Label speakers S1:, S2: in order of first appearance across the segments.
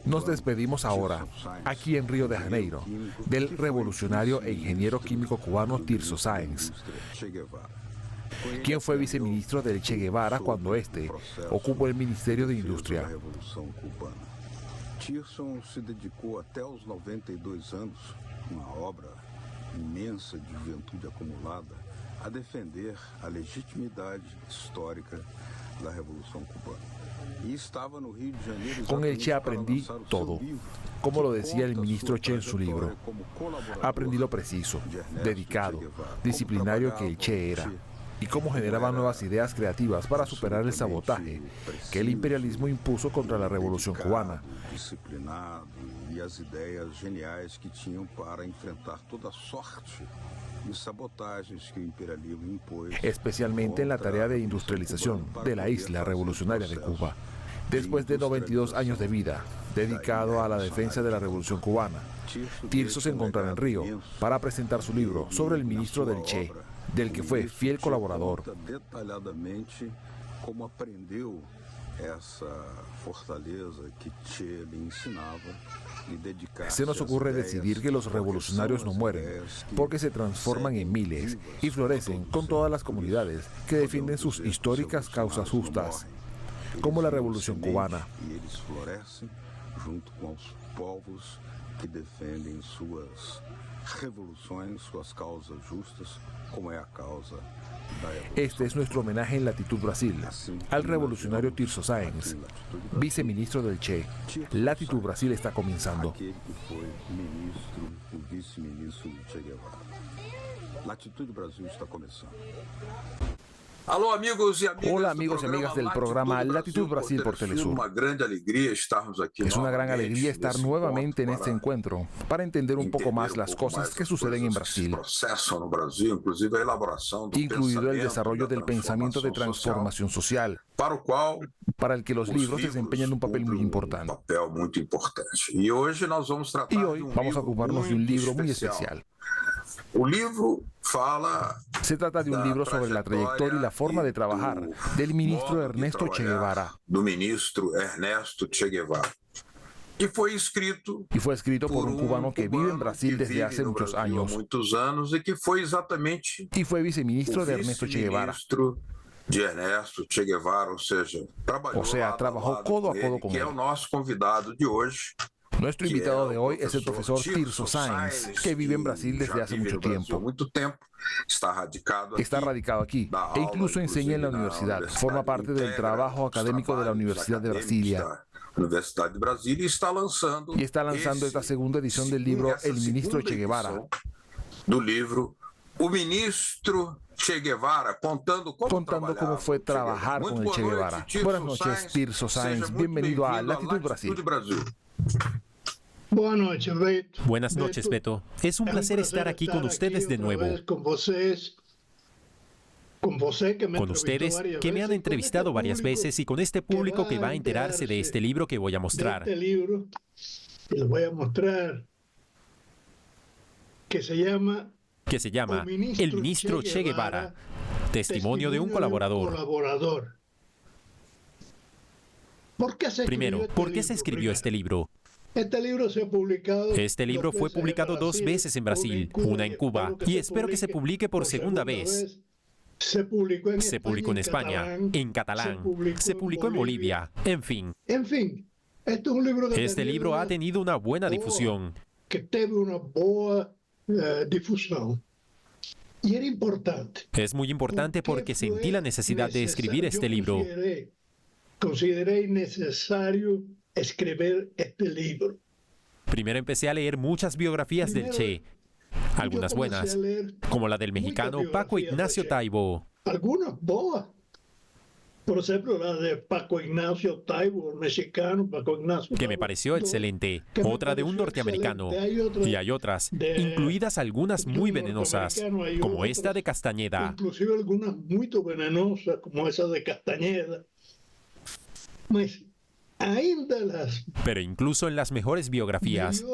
S1: Nos despedimos ahora, aquí en Río de Janeiro, del revolucionario e ingeniero químico cubano Tirso Sáenz, quien fue viceministro del Che Guevara cuando éste ocupó el Ministerio de Industria.
S2: Tirso se dedicou até os 92 anos, uma obra imensa de juventude acumulada, a defender a legitimidade histórica da Revolução Cubana. E estava no Rio de Janeiro.
S1: Con el Che aprendí todo, como lo decía el ministro Che en su libro. Aprendí lo preciso, dedicado, disciplinario que el Che era, y cómo generaba nuevas ideas creativas para superar el sabotaje que el imperialismo impuso contra la Revolución Cubana.
S2: Disciplinado e as ideias geniais que tinham para enfrentar toda sorte de sabotagens que o imperialismo impôs.
S1: Especialmente en la tarea de industrialización de la isla revolucionaria de Cuba. Después de 92 años de vida, dedicado a la defensa de la Revolución Cubana, Tirso se encontrará en Río para presentar su libro sobre el ministro del Che, del que fue fiel colaborador.
S2: Detalhadamente como aprendeu essa fortaleza que Che lhe ensinava e dedicar-se.
S1: Se nos ocurre decidir que los revolucionarios no mueren, porque se transforman en miles y florecen con todas las comunidades que defienden sus históricas causas justas, como la Revolución Cubana.
S2: E eles florescem junto com os povos que defendem suas revoluções, suas causas justas, como é a causa da evolução.
S1: Este es nuestro homenaje en Latitud Brasil al revolucionario Tirso Sáenz, viceministro del Che. Latitud Brasil está comenzando.
S2: Aquele que foi ministro, o vice-ministro do Che Guevara. Latitude Brasil está começando.
S3: Alô, amigos e amigas.
S1: Hola amigos y amigas del programa Latitud Brasil por Telesur.
S3: Uma grande alegria estarmos aqui.
S1: Es una gran alegría estar nuevamente en este encuentro para entender un poco más las cosas que suceden en Brasil, incluido el desarrollo del pensamiento de transformación social, para el que los libros desempeñan un papel muy importante.
S3: Y hoy
S1: vamos a ocuparnos de un libro muy especial. Se trata de un libro sobre la trayectoria y la forma de trabajar del ministro Ernesto Che Guevara.
S3: Y fue escrito
S1: por un cubano que vive en Brasil desde hace muchos años y fue viceministro de Ernesto Che Guevara. O sea, trabajó codo a codo con él. Nuestro invitado de hoy es el profesor Tirso Sáenz, que vive en Brasil desde hace mucho tiempo. Está radicado aquí e incluso enseña en la universidad. Forma parte del trabajo académico de la Universidad de Brasilia. Y está lanzando esta segunda edición del libro El ministro Che Guevara. Contando cómo fue trabajar con el Che Guevara. Buenas noches, Tirso Sáenz. Bienvenido a Latitud Brasil.
S4: Buenas noches, Beto. Es un placer estar aquí con ustedes de nuevo. Con ustedes que me han entrevistado varias veces y con este público que va a enterarse de este libro que voy a mostrar.
S5: Que se llama
S4: El ministro Che Guevara, testimonio de un colaborador. Primero, ¿por qué se escribió este libro? Este libro fue publicado 2 veces en Brasil, una en Cuba, y espero que se publique por segunda vez. Se publicó en España, en catalán, se publicó en Bolivia, en fin. Este libro ha tenido una buena difusión. Es muy importante porque sentí la necesidad de escribir este libro.
S5: Consideré necesario escribir este libro.
S4: Primero empecé a leer muchas biografías del Che, algunas buenas, como la del mexicano Paco Ignacio Taibo.
S5: Algunas boas. Por ejemplo, la de Paco Ignacio Taibo, el mexicano Paco Ignacio Taibo,
S4: que me pareció excelente. Otra de un norteamericano. Y hay otras, incluidas algunas muy venenosas, como esta de Castañeda.
S5: Inclusive algunas muy venenosas, como esa de Castañeda.
S4: Pero incluso en las mejores biografías,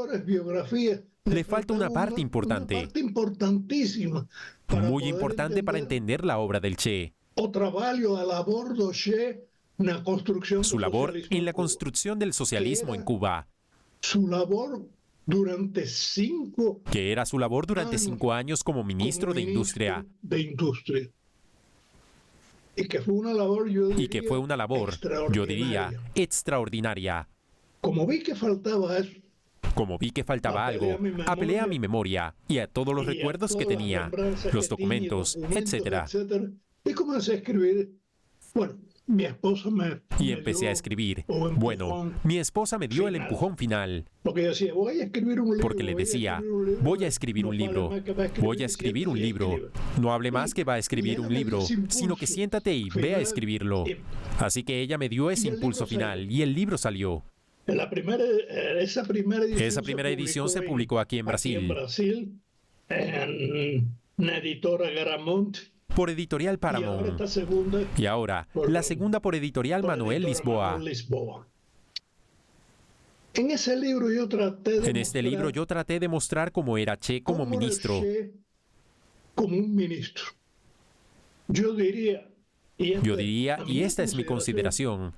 S4: le falta una parte importante,
S5: importantísima,
S4: muy importante para entender la obra del Che. Su labor en la construcción del socialismo en Cuba, que era su labor durante 5 años como ministro de Industria, y que fue una labor, yo diría, extraordinaria.
S5: Como vi que faltaba eso,
S4: Como vi que faltaba algo, apelé a mi memoria y a todos los recuerdos que tenía, los documentos, etc.
S5: Y comencé a escribir. Bueno, mi esposa
S4: Y empecé a escribir. Bueno, mi esposa me dio el empujón final.
S5: Porque yo decía, voy a escribir un libro.
S4: Porque le decía, voy a escribir un libro, voy a escribir un libro. No hable más que va a escribir un libro, sino que siéntate y ve a escribirlo. Así que ella me dio ese impulso final y el libro salió.
S5: Esa primera
S4: edición se publicó aquí en Brasil.
S5: En la editora Garamond.
S4: Por Editorial Paramount. Y ahora, la segunda por Editorial Manuel Lisboa.
S5: En ese libro yo
S4: traté de mostrar cómo era Che como ministro.
S5: Como un ministro. Yo diría,
S4: y esta es mi consideración,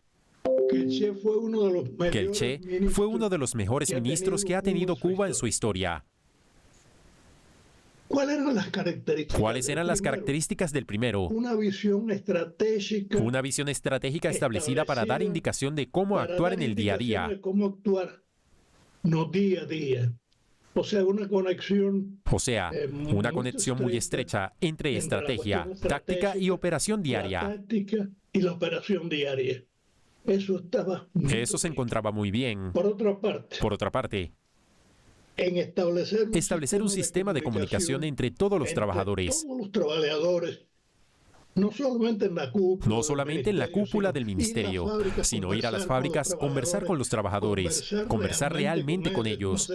S5: que el Che
S4: fue uno de los mejores ministros que ha tenido Cuba en su historia. ¿Cuáles eran las características del primero?
S5: Una visión
S4: estratégica establecida para dar indicación de cómo actuar en el día a día.
S5: No día a día. O sea, una conexión
S4: muy estrecha entre estrategia, táctica y operación diaria. Eso se encontraba muy bien.
S5: Por
S4: otra parte,
S5: en
S4: establecer un sistema de comunicación entre todos los trabajadores,
S5: no solamente en la cúpula
S4: del ministerio, sino ir a las fábricas, conversar con los trabajadores, conversar realmente con ellos,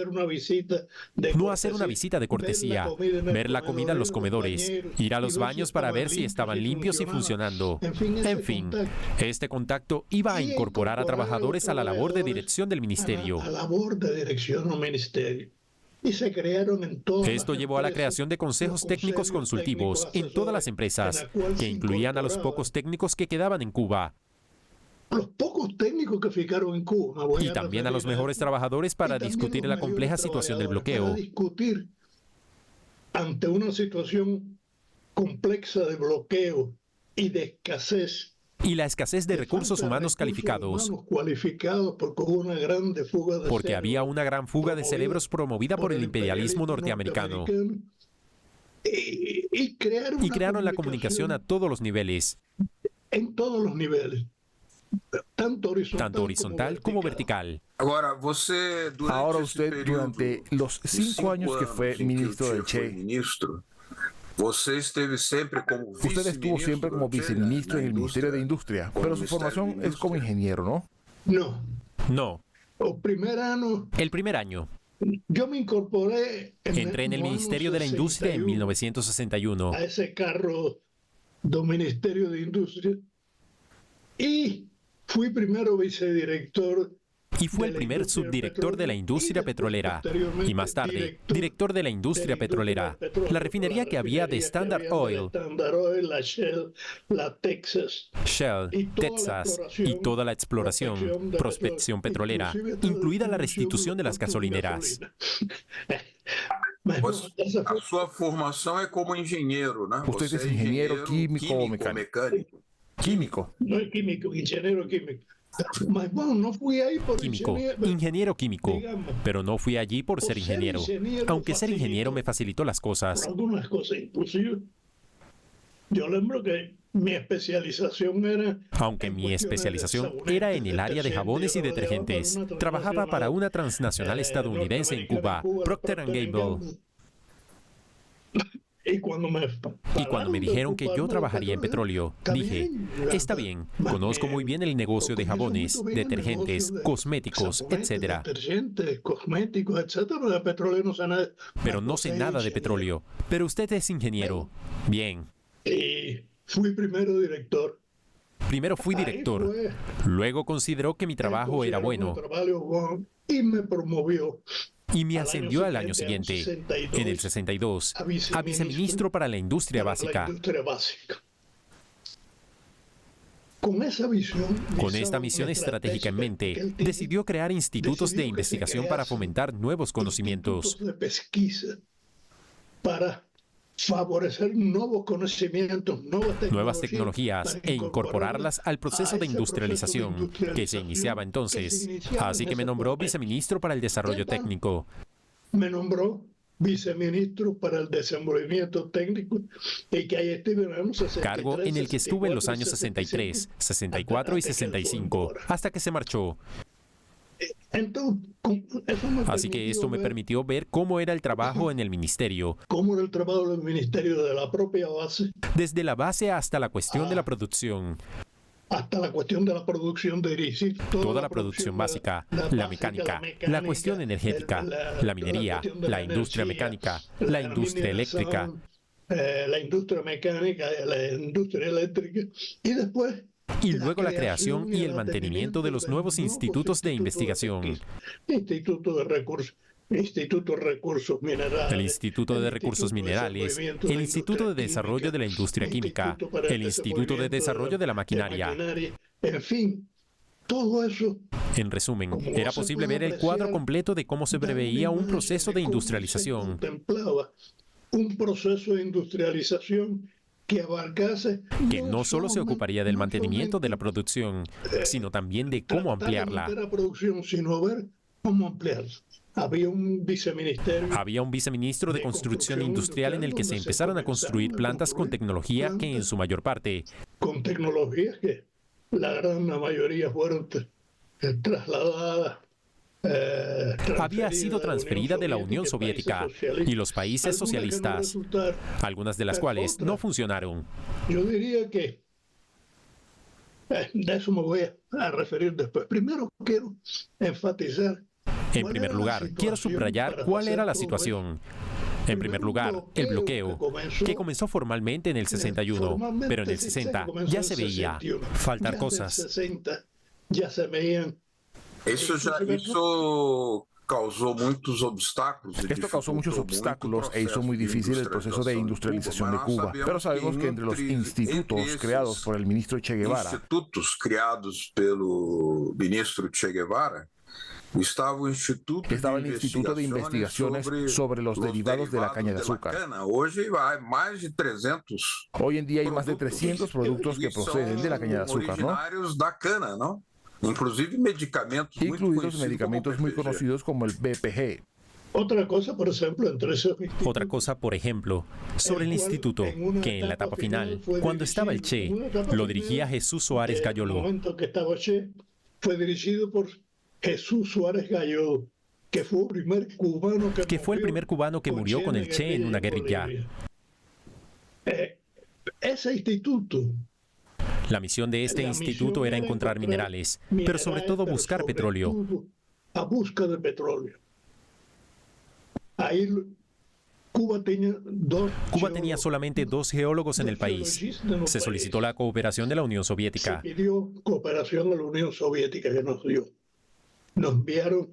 S4: no hacer una visita de cortesía, ver la comida en los comedores, ir a los baños para ver si estaban limpios y funcionando. En fin, este contacto iba a incorporar a trabajadores a la labor de dirección del ministerio. Esto llevó a la creación de consejos técnicos consultivos en todas las empresas, que incluían a los pocos técnicos que quedaban en Cuba. Y también a los mejores trabajadores para discutir la compleja situación del bloqueo.
S5: Ante una situación compleja de bloqueo y de escasez.
S4: Y la escasez de recursos humanos calificados, porque había una gran fuga de cerebros promovida por el imperialismo norteamericano.
S5: Y
S4: crearon la comunicación a todos los niveles.
S5: En todos los niveles. Tanto
S4: horizontal como vertical.
S1: Ahora usted, durante los 5 años que fue ministro del Che,
S3: Usted estuvo siempre como
S1: viceministro en el Ministerio de Industria, pero su formación es como ingeniero, ¿no?
S4: No.
S5: El primer año. Yo me incorporé.
S4: Entré en el Ministerio de la Industria en 1961.
S5: A ese carro del Ministerio de Industria. Y fui primero vicedirector.
S4: Y fue el primer subdirector de la industria petrolera, y más tarde, director de la industria petrolera, la refinería que había de Standard Oil,
S5: la Shell, la Texas,
S4: y toda la exploración, prospección petrolera, incluida la restitución de las gasolineras.
S3: Su formación es como ingeniero, ¿no?
S1: Usted es ingeniero químico o mecánico. Químico.
S5: No es químico, ingeniero químico. No fui ahí por
S4: ingeniero químico, pero no fui allí por ser ingeniero, aunque ser ingeniero me facilitó las cosas.
S5: Algunas cosas, inclusive. Yo lembro que mi especialización
S4: era en el área de jabones y detergentes. Trabajaba para una transnacional estadounidense en Cuba, Procter & Gamble. Y cuando me dijeron que yo trabajaría en petróleo, dije, está bien, conozco muy bien el negocio de jabones, detergentes, cosméticos, etc. Pero no sé nada de petróleo. Pero usted es ingeniero. Bien.
S5: Y fui primero director.
S4: Primero fui director. Luego consideró que mi trabajo era bueno.
S5: Y me promovió.
S4: Y me ascendió al año siguiente, en el 62, a viceministro para la industria básica.
S5: Con esa visión,
S4: Con esta misión estratégica en mente, decidió crear institutos de investigación para fomentar nuevos conocimientos.
S5: Institutos de pesquisa para favorecer nuevos conocimientos,
S4: nuevas tecnologías e incorporarlas al proceso de industrialización que se iniciaba entonces. Así que me nombró viceministro para el desarrollo técnico.
S5: Me nombró viceministro para el desenvolvimiento técnico y que ahí estuve en los años 63,
S4: cargo en el que estuve en los años 63, 64 y 65, hasta que se marchó.
S5: Entonces,
S4: así que esto me permitió ver cómo era el trabajo en el ministerio.
S5: Cómo era el trabajo del ministerio de la propia base.
S4: Desde la base hasta la cuestión de la producción.
S5: Hasta la cuestión de la producción, de dirigir
S4: toda la producción básica, la mecánica, la cuestión energética, la minería, la industria mecánica, la industria eléctrica.
S5: La industria mecánica, la industria eléctrica, y después...
S4: Y luego la creación y el mantenimiento de los nuevos institutos de investigación.
S5: Instituto de Recursos Minerales.
S4: El Instituto de Recursos Minerales, el Instituto de Desarrollo de la Industria Química, el Instituto de Desarrollo de la Maquinaria.
S5: En fin, todo eso.
S4: En resumen, era posible ver el cuadro completo de cómo se preveía un proceso de industrialización.
S5: Contemplaba un proceso de industrialización que abarcase,
S4: que no solo se ocuparía del mantenimiento de la producción, sino también de cómo ampliarla.
S5: La producción, sino ver cómo ampliarla. Había un
S4: viceministro de construcción industrial en el que se empezaron a construir plantas con tecnología que en su mayor parte...
S5: Con tecnologías que la gran mayoría fueron trasladadas.
S4: Había sido transferida de la Unión Soviética y los países socialistas, algunas de las cuales no funcionaron.
S5: Yo diría que de eso me voy a referir después. Primero quiero enfatizar.
S4: En primer lugar, quiero subrayar cuál era la situación. En primer lugar, el bloqueo, que comenzó formalmente en el 61, pero en el 60 ya se veía faltar cosas.
S5: Ya se veían.
S3: Eso causó muchos obstáculos.
S1: Esto causó muchos obstáculos e hizo muy difícil el proceso de industrialización de Cuba. Pero sabemos que entre los institutos creados por el ministro Che Guevara, estaba el Instituto de Investigaciones sobre los derivados de la caña de azúcar. Hoy en día hay más de 300 productos que proceden de la caña de azúcar, ¿no? Incluidos medicamentos muy conocidos como el BPG.
S5: Otra cosa, por ejemplo,
S4: sobre el instituto, que en la etapa final, cuando estaba el Che, lo dirigía Jesús Suárez Gayolo.
S5: En el momento que estaba Che, fue dirigido por Jesús Suárez Gayolo, que fue el primer cubano que murió con el Che en una guerrilla. Ese instituto...
S4: La misión de este instituto era encontrar minerales, pero sobre todo buscar petróleo.
S5: A busca de petróleo. Ahí Cuba tenía solamente 2 geólogos en el país.
S4: Se solicitó la cooperación de la Unión Soviética.
S5: Se pidió cooperación a la Unión Soviética que nos dio. Nos enviaron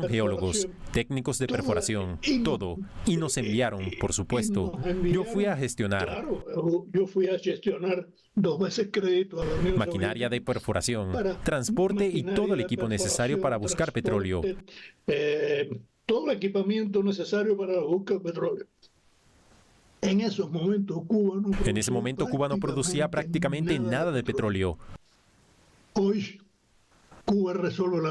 S5: geólogos, técnicos de perforación, todo. Y nos enviaron, por supuesto. Yo fui a gestionar. Claro, yo fui a gestionar 2 veces crédito a la Unión
S4: maquinaria de perforación, transporte y todo el equipo necesario para buscar petróleo.
S5: Todo el equipamiento necesario para la búsqueda de petróleo. En ese momento Cuba no producía prácticamente nada de petróleo. Hoy Cuba
S4: resuelve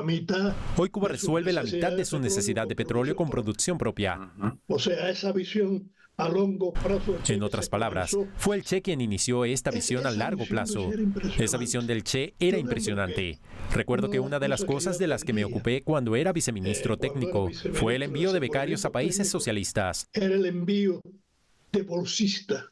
S4: la mitad de su necesidad de petróleo con producción propia.
S5: O sea, esa visión a largo plazo.
S4: En otras palabras, fue el Che quien inició esta visión a largo plazo. Esa visión del Che era impresionante. Recuerdo que una de las cosas de las que me ocupé cuando era viceministro técnico fue el envío de becarios a países socialistas.
S5: Era el envío de bolsistas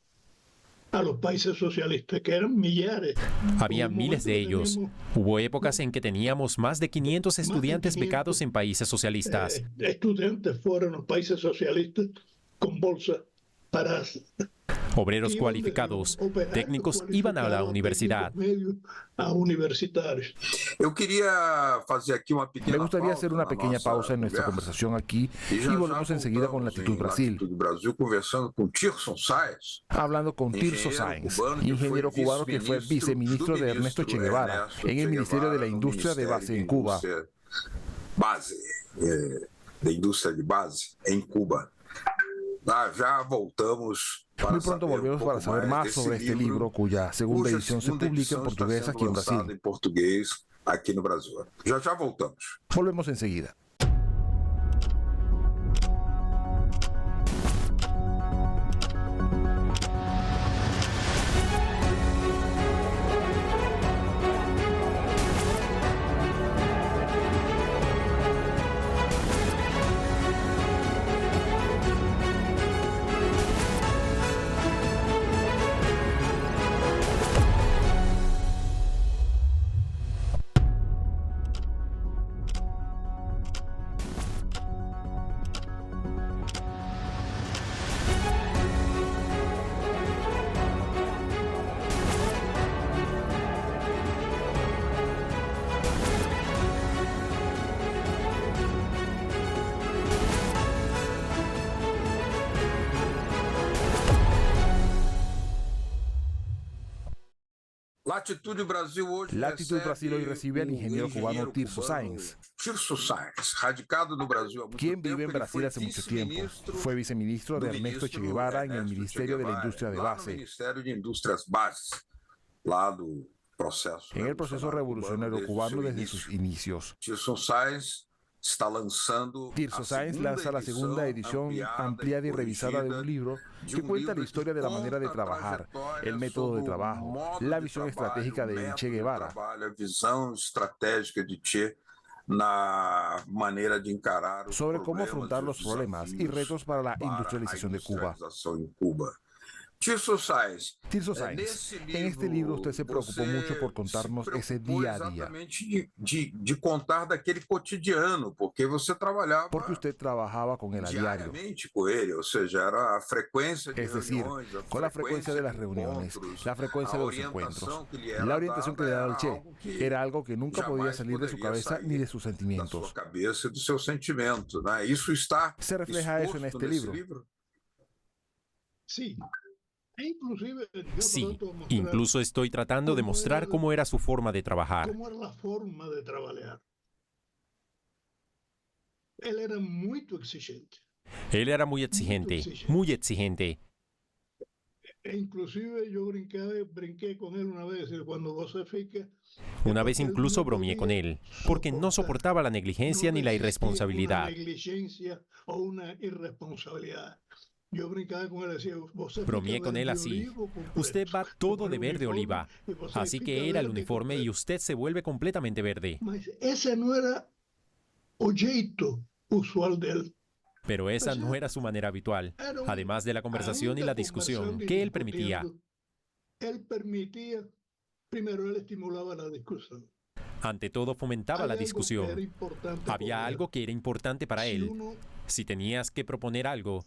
S5: a los países socialistas, que eran millares.
S4: Había miles de ellos. Hubo épocas en que teníamos más de 500 estudiantes becados en países socialistas.
S5: Estudiantes fueron los países socialistas con bolsa para...
S4: Obreros cualificados, técnicos iban a la universidad.
S1: Me gustaría hacer una pequeña pausa en nuestra conversación aquí y volvemos enseguida con Latitud Brasil. Hablando con Tirso Sáenz, ingeniero cubano que fue viceministro de Ernesto Che Guevara en el Ministerio de la Industria de Base en Cuba.
S2: De indústria de base em Cuba. Já voltamos.
S1: Muy pronto volvemos para saber más sobre este libro, cuya segunda edición se publica en portugués aquí en Brasil.
S2: Em português aqui no Brasil. Já voltamos.
S1: Volvemos enseguida.
S2: Latitud
S1: Brasil hoy recibe al ingeniero cubano Tirso Sáenz,
S2: radicado no Brasil,
S1: quien vive en Brasil hace mucho tiempo. Fue viceministro de Ernesto Che Guevara en el Ministerio de la Industria de Base. En el proceso revolucionario cubano desde sus inicios. Tirso Sáenz lanza la segunda edición ampliada y revisada de un libro que cuenta la historia de la manera de trabajar, el método de trabajo, la visión estratégica de Che Guevara, sobre cómo afrontar los problemas y retos para la industrialización de Cuba. Tirso Sáenz, en este libro usted se preocupó mucho por contarnos ese día a día.
S2: De contar daquele cotidiano, porque você trabalhava
S1: porque usted trabajaba con él a diario.
S2: Com ele, ou seja, era a frequência de
S1: es decir, con la frecuencia de las reuniones, la frecuencia de los encuentros, la orientación que le daba el Che, era algo que nunca podía salir de su cabeza ni de sus sentimientos. ¿Se refleja eso en este libro?
S5: Sí.
S4: Sí, incluso estoy tratando de mostrar cómo era su forma de trabajar.
S5: Cómo era la forma de trabajar. Él era muy exigente.
S4: Él era muy exigente, muy exigente.
S5: Inclusive yo brinqué con él una vez cuando José Fica.
S4: Una vez incluso bromeé con él, porque no soportaba la negligencia ni la irresponsabilidad.
S5: Una negligencia o una irresponsabilidad. Yo brincaba con él y decía,
S4: bromeé con él así. Usted va todo de verde oliva. Así que era el uniforme y usted se vuelve completamente verde.
S5: Ese no era el jeito usual de él.
S4: Pero esa no era su manera habitual, además de la conversación y la discusión que él permitía.
S5: Él permitía, primero él estimulaba la discusión.
S4: Ante todo fomentaba la discusión. Había algo que era importante para él. Si tenías que proponer algo,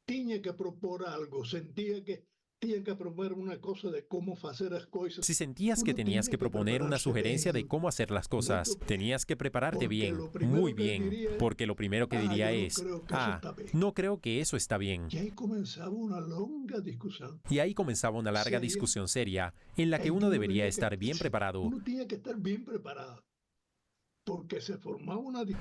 S5: tenía que proponer algo, sentía que tenía que proponer una cosa de cómo hacer las cosas.
S4: Si sentías que tenías que proponer una sugerencia de cómo hacer las cosas, tenías que prepararte bien, muy bien, porque lo primero que diría es, no creo que eso está bien.
S5: Y ahí comenzaba una larga discusión.
S4: Y ahí comenzaba una larga discusión seria, en la que uno debería estar bien preparado.
S5: Uno tenía que estar bien preparado.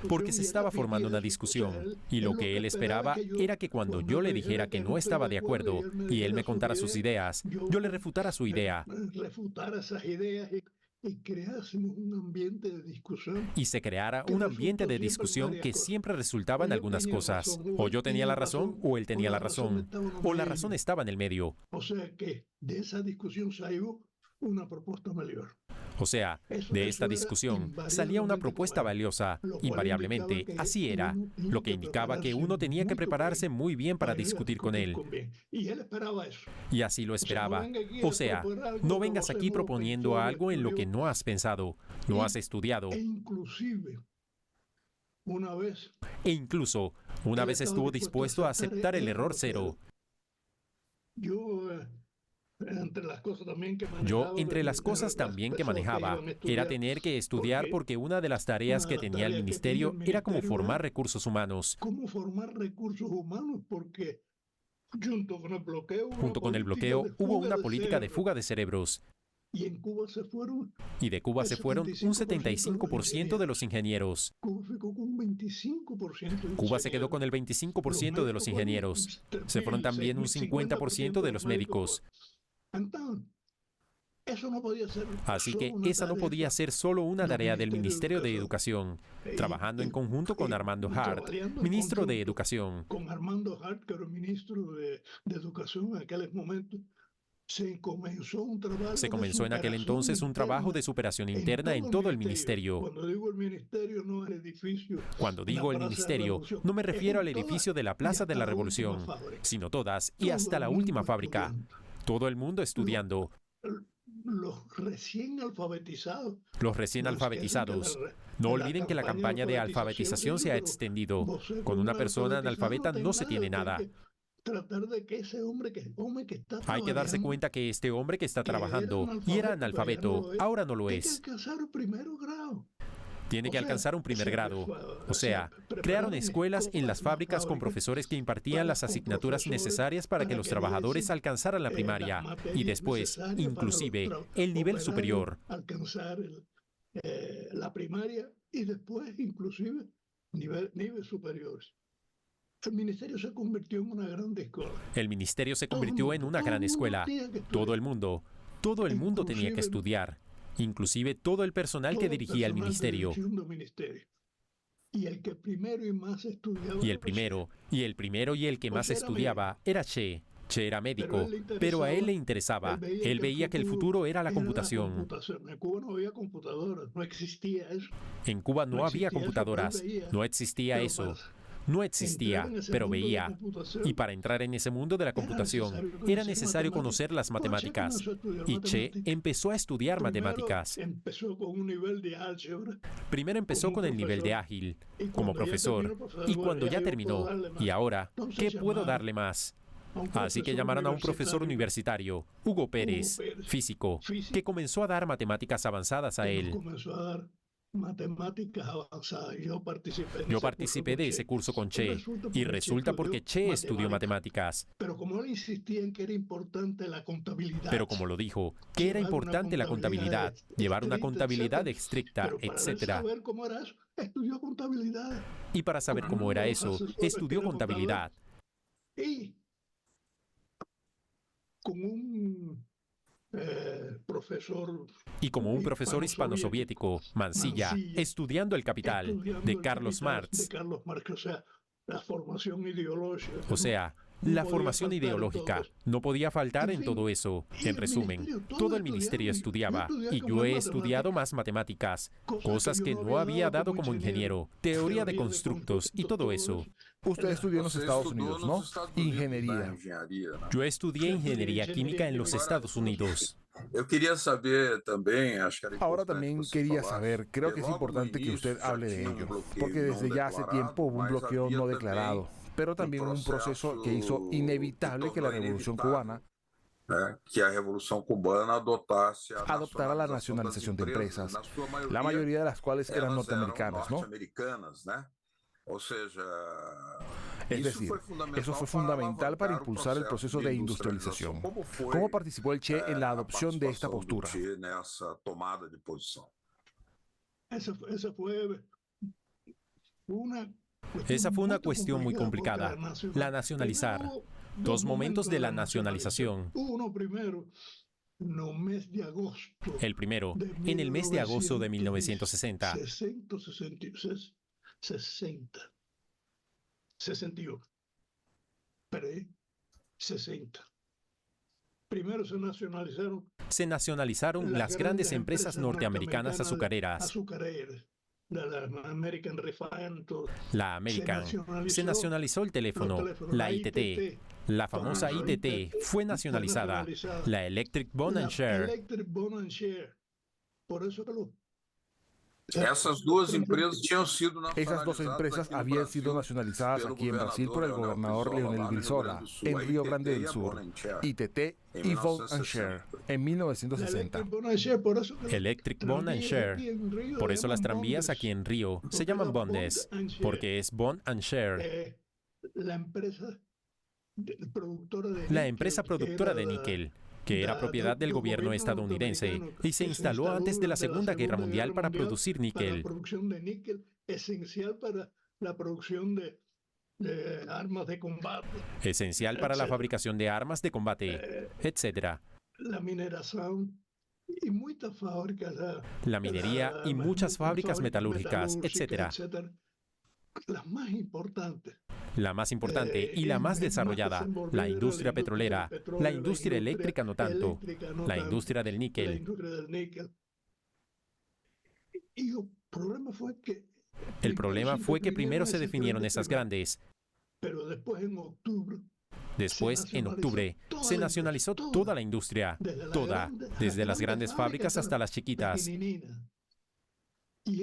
S5: Porque
S4: se estaba formando una discusión, y lo que él esperaba era que cuando yo le dijera que no estaba de acuerdo y él me contara sus ideas, yo le refutara su idea.
S5: Refutara esas ideas y creásemos un ambiente de discusión.
S4: Y se creara un ambiente de discusión que siempre resultaba en algunas cosas. O yo tenía la razón o él tenía la razón. O la razón estaba en el medio.
S5: O sea que de esa discusión salió una propuesta mejor.
S4: O sea, de esta discusión salía una propuesta valiosa, invariablemente, así era, lo que indicaba que uno tenía que prepararse muy bien para discutir con él.
S5: Y él esperaba eso.
S4: Y así lo esperaba. O sea, no vengas aquí proponiendo algo en lo que no has pensado, no has estudiado.
S5: E incluso,
S4: una vez estuvo dispuesto a aceptar el error cero.
S5: Yo,
S4: entre las cosas también que manejaba, era tener que estudiar porque una de las tareas que tenía el ministerio era como formar recursos humanos.
S5: Cómo formar recursos humanos, porque
S4: Junto con el bloqueo hubo una política de fuga de cerebros.
S5: Y en Cuba se fueron.
S4: Y de Cuba se fueron un 75% de los ingenieros. Cuba se quedó con el 25% de los ingenieros. Se fueron también un 50% de los médicos. Así que esa no podía ser solo una tarea del Ministerio de Educación, trabajando en conjunto con Armando Hart, ministro de Educación.
S5: Con Armando Hart, que era ministro de Educación en aquel momento. Se
S4: comenzó en aquel entonces un trabajo de superación interna en todo el ministerio.
S5: Cuando digo el ministerio, no es el edificio.
S4: Cuando digo el ministerio, no me refiero al edificio de la Plaza de la Revolución, sino todas y hasta la última fábrica. Todo el mundo estudiando.
S5: Los recién alfabetizados.
S4: No olviden que la campaña de alfabetización se ha extendido. Con una persona analfabeta no se tiene nada.
S5: Tratar de que ese hombre que está
S4: Hay que darse cuenta que este hombre que está trabajando y era analfabeto, ahora no lo es. Tiene que alcanzar un primer grado. O sea, crearon escuelas en las fábricas con profesores que impartían las asignaturas necesarias para que los trabajadores alcanzaran la primaria y después, inclusive, el nivel superior.
S5: Alcanzar la primaria y después, inclusive, niveles superiores. El ministerio se convirtió en una gran escuela.
S4: El ministerio se convirtió en una gran escuela. Todo el mundo tenía que estudiar, inclusive todo el personal que dirigía el ministerio.
S5: Y el que primero y más estudiaba.
S4: Y el que más estudiaba era Che. Che era médico, pero a él le interesaba. Él veía que el futuro era la computación.
S5: En Cuba no había computadoras, no existía eso.
S4: En Cuba no había computadoras, no existía eso. No existía, pero veía. Y para entrar en ese mundo de la computación, era necesario conocer las matemáticas. Y Che empezó a estudiar matemáticas.
S5: Empezó con un nivel de álgebra.
S4: Primero empezó con el nivel de ágil, como profesor. Y cuando ya terminó, y ahora, ¿qué puedo darle más? Así que llamaron a un profesor universitario, Hugo Pérez, físico, que comenzó a dar matemáticas avanzadas a él.
S5: Matemáticas avanzadas.
S4: Yo participé de ese curso con Che y resulta porque Che estudió matemáticas.
S5: Pero como él insistía en que era importante la contabilidad.
S4: Pero como lo dijo, que era importante la contabilidad, llevar una contabilidad estricta, etc.
S5: Para saber cómo era eso, estudió contabilidad.
S4: Y para saber cómo era eso, estudió contabilidad.
S5: Y con un profesor.
S4: Y como un profesor hispano-soviético, Mansilla, estudiando el Capital, de Carlos Marx.
S5: O sea, la formación ideológica.
S4: O sea, la formación ideológica no podía faltar en todo eso. En resumen, todo el ministerio estudiaba, y yo he estudiado más matemáticas, cosas que no había dado como ingeniero, teoría de constructos y todo eso.
S1: Usted estudió en los Estados Unidos, ¿no? Ingeniería.
S4: Yo estudié ingeniería química en los Estados Unidos.
S1: Ahora también quería saber, creo que es importante que usted hable de ello, porque desde ya hace tiempo hubo un bloqueo no declarado, pero también un proceso que hizo inevitable que la Revolución Cubana adoptara la nacionalización de empresas, la mayoría de las cuales eran norteamericanas, ¿no? Es decir, eso fue fundamental para impulsar el proceso de industrialización. ¿Cómo participó el Che en la adopción de esta postura?
S4: Esa fue una cuestión muy complicada, la nacionalizar. Dos momentos de la nacionalización. El primero, en el mes de agosto de 1960.
S5: 61. Perdí. 60. Primero
S4: se nacionalizaron las grandes empresas norteamericanas azucareras. La American. Se nacionalizó el teléfono, la ITT. La famosa ITT fue nacionalizada. La Electric Bond and Share.
S5: Por eso
S3: Essas duas empresas tinham sido
S1: Esas dos
S3: nacionalizadas
S1: empresas
S3: aqui no
S1: habían sido
S3: Brasil
S1: nacionalizadas
S3: pelo
S1: aquí en Brasil por el gobernador Leonel
S3: lá no Rio
S1: Brizola
S3: Grande do Sul,
S1: en
S3: a
S1: Río
S3: ITT
S1: Grande
S3: e
S1: del
S3: a
S1: Sur,
S3: Bonanchero,
S1: ITT
S3: en
S1: y Bond and Share
S3: 1960.
S1: en 1960.
S4: Electric Bond and Share. Por eso las tranvías aquí en Río se llaman bondes, porque es Bond and Share. La empresa productora de níquel, que era propiedad del gobierno estadounidense y se instaló antes de la Segunda Guerra Mundial para producir níquel.
S5: La producción de níquel, esencial para la producción de armas de combate.
S4: Esencial para la fabricación de armas de combate, etc.
S5: La mineración y muchas fábricas.
S4: La minería y muchas fábricas metalúrgicas, etc.
S5: Las más importantes.
S4: La más importante y la más desarrollada, la industria petrolera, la industria eléctrica no tanto, la industria del níquel. El problema fue que primero se definieron esas grandes.
S5: Pero
S4: después, en octubre, se nacionalizó toda la industria, toda, desde las grandes fábricas hasta las chiquitas. Y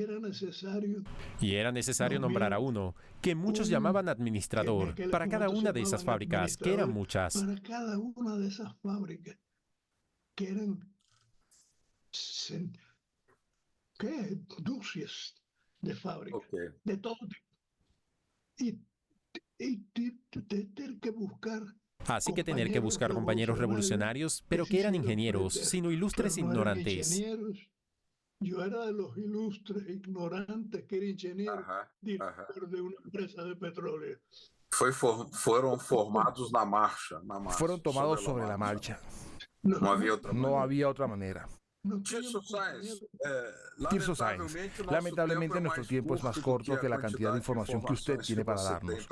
S4: era necesario nombrar a uno, que muchos llamaban administrador, para cada una de esas fábricas, que eran muchas.
S5: Para cada una de esas fábricas, que eran doscientas de fábricas, de todo tipo. Y tener que buscar.
S4: Así que tener que buscar compañeros revolucionarios, pero que eran ingenieros, sino ilustres ignorantes.
S5: Yo era de los ilustres ignorantes que era ingeniero, director de una empresa de petróleo.
S3: Fueron formados na marcha.
S1: Fueron tomados sobre la marcha.
S3: No
S1: había otra manera. Tirso Sáenz, lamentablemente nuestro tiempo es más corto que la cantidad de información que usted tiene para darnos.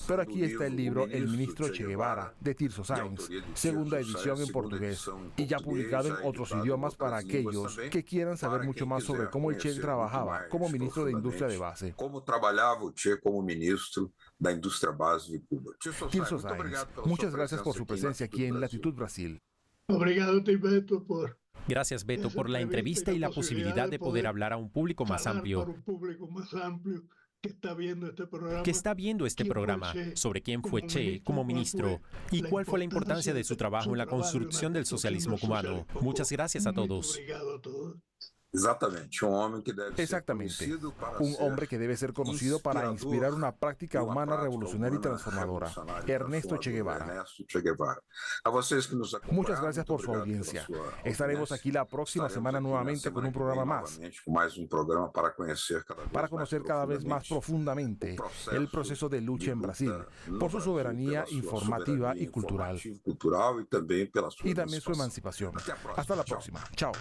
S1: Pero aquí está el libro El ministro Che Guevara, de Tirso Sáenz, segunda edición en portugués, y ya publicado en otros idiomas para aquellos que quieran saber mucho más sobre cómo el Che trabajaba como ministro de Industria de Base. Tirso Sáenz, muchas gracias por su presencia aquí en Latitud Brasil.
S4: Gracias, Beto, por la entrevista y la posibilidad de poder hablar a un público más amplio que está viendo este programa sobre quién fue Che como ministro y cuál fue la importancia de su trabajo en la construcción del socialismo cubano. Muchas gracias a todos.
S1: Exactamente, un hombre que debe ser conocido para inspirar una práctica humana revolucionaria y transformadora, Ernesto Che Guevara. Muchas gracias por su audiencia. Estaremos aquí la próxima semana nuevamente con un programa más, para conocer cada vez más profundamente el proceso de lucha en Brasil, por su soberanía informativa y cultural, y también su emancipación. Hasta la próxima. Chao.